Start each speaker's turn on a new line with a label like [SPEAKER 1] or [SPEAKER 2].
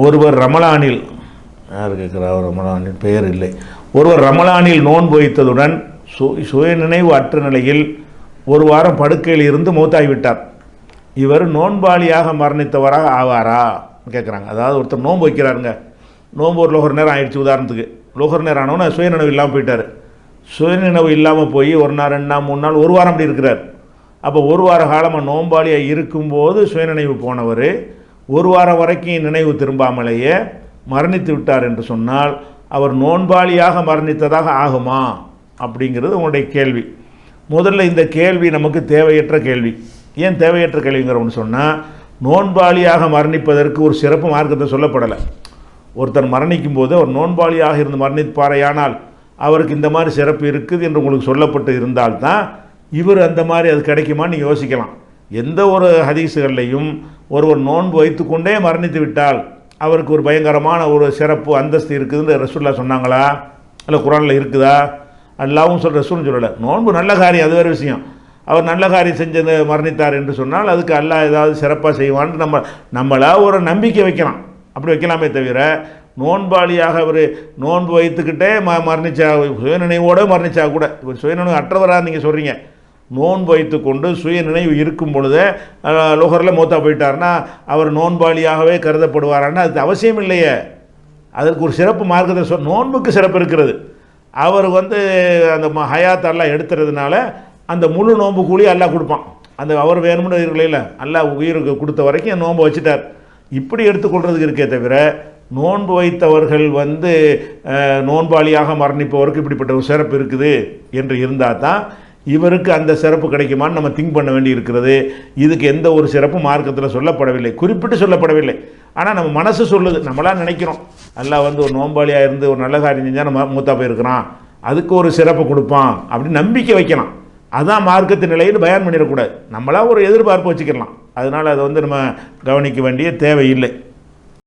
[SPEAKER 1] ஒருவர் ரமலானில், யார் கேட்குறார், ரமலானில் பெயர் இல்லை, ஒருவர் ரமலானில் நோன்பு வைத்ததுடன் சுயநினைவு அற்ற நிலையில் ஒரு வாரம் படுக்கையில் இருந்து மூத்தாகிவிட்டார். இவர் நோன்பாளியாக மரணித்தவராக ஆவாரா கேட்குறாங்க. அதாவது ஒருத்தர் நோன்பு வைக்கிறாருங்க, நோன்பு ஒரு லோகர் நேரம் ஆயிடுச்சு, உதாரணத்துக்கு லோகர் நேரம் ஆனவொன்னே சுயநினைவு இல்லாமல் போயிட்டார். சுயநினைவு இல்லாமல் போய் ஒரு நாள் 2 நாள் 3 நாள் ஒரு வாரம் அப்படி இருக்கிறார். அப்போ ஒரு வார காலமாக நோன்பாளியாக இருக்கும்போது சுயநினைவு போனவர் ஒரு வாரம் வரைக்கும் நினைவு திரும்பாமலேயே மரணித்து விட்டார் என்று சொன்னால் அவர் நோன்பாளியாக மரணித்ததாக ஆகுமா அப்படிங்கிறது உங்களுடைய கேள்வி. முதல்ல இந்த கேள்வி நமக்கு தேவையற்ற கேள்வி. ஏன் தேவையற்ற கேள்விங்கிறோம்னு சொன்னால், நோன்பாளியாக மரணிப்பதற்கு ஒரு சிறப்பு மார்க்கத்தை சொல்லப்படலை. ஒருத்தர் மரணிக்கும் போது அவர் நோன்பாளியாக இருந்து மரணிப்பாரையானால் அவருக்கு இந்த மாதிரி சிறப்பு இருக்குது என்று உங்களுக்கு சொல்லப்பட்டு இருந்தால்தான் இவர் அந்த மாதிரி அது கிடைக்குமான்னு நீங்கள் யோசிக்கலாம். எந்த ஒரு ஹதீஸுகள்லையும் ஒருவர் நோன்பு வைத்து கொண்டே மரணித்து விட்டால் அவருக்கு ஒரு பயங்கரமான ஒரு சிறப்பு அந்தஸ்து இருக்குதுன்னு ரசூலுல்லாஹ் சொன்னாங்களா? இல்லை குர்ஆனில் இருக்குதா? அல்லாஹ்வும் ரசூலும் சொல்லலை. நோன்பு நல்ல காரியம், அது வேறு விஷயம். அவர் நல்ல காரியம் செஞ்சது மரணித்தார் என்று சொன்னால் அதுக்கு அல்லாஹ் ஏதாவது சிறப்பாக செய்வான்னு நம்மளா ஒரு நம்பிக்கை வைக்கலாம். அப்படி வைக்கலாமே தவிர நோன்பாளியாக அவர் நோன்பு வைத்துக்கிட்டே மரணிச்சா, சுயநினைவோடு மரணிச்சா கூட, இப்போ சுயநினைவு அற்றவராக நீங்கள் சொல்கிறீங்க, நோன்பு வைத்து கொண்டு சுய நினைவு இருக்கும் பொழுது லோகரில் மூத்தா போயிட்டார்னா அவர் நோன்பாளியாகவே கருதப்படுவாரான்னா அது அவசியம் இல்லையே. அதற்கு ஒரு சிறப்பு மார்க்கத்தை நோன்புக்கு சிறப்பு இருக்கிறது. அவர் அந்த ஹயாத் அல்லாஹ் எடுத்துறதுனால அந்த முழு நோன்பு கூலி அல்லாஹ் கொடுப்பான். அந்த அவர் வேணும்னு இருக்கல, அல்லாஹ் உயிருக்கு கொடுத்த வரைக்கும் நோன்பு வச்சுட்டார். இப்படி எடுத்துக்கொள்றதுக்கு இருக்கே தவிர நோன்பு வைத்தவர்கள் நோன்பாளியாக மரணிப்பவருக்கு இப்படிப்பட்ட ஒரு சிறப்பு இருக்குது என்று இருந்தால் தான் இவருக்கு அந்த சிறப்பு கிடைக்குமான்னு நம்ம திங்க் பண்ண வேண்டி இருக்கிறது. இதுக்கு எந்த ஒரு சிறப்பும் மார்க்கத்தில் சொல்லப்படவில்லை, குறிப்பிட்டு சொல்லப்படவில்லை. ஆனால் நம்ம மனசு சொல்லுது, நம்மளாம் நினைக்கிறோம் அல்லாஹ் ஒரு நோன்பாளியாக இருந்து ஒரு நல்ல காரியம் செஞ்சால் நம்ம மூத்தா போயிருக்கிறான், அதுக்கு ஒரு சிறப்பு கொடுப்பான் அப்படின்னு நம்பிக்கை வைக்கலாம். அதான் மார்க்கத்தின் நிலையில் பயான் பண்ணிடக்கூடாது. நம்மளாம் ஒரு எதிர்பார்ப்பு வச்சுக்கலாம். அதனால் அதை நம்ம கவனிக்க வேண்டிய தேவையில்லை.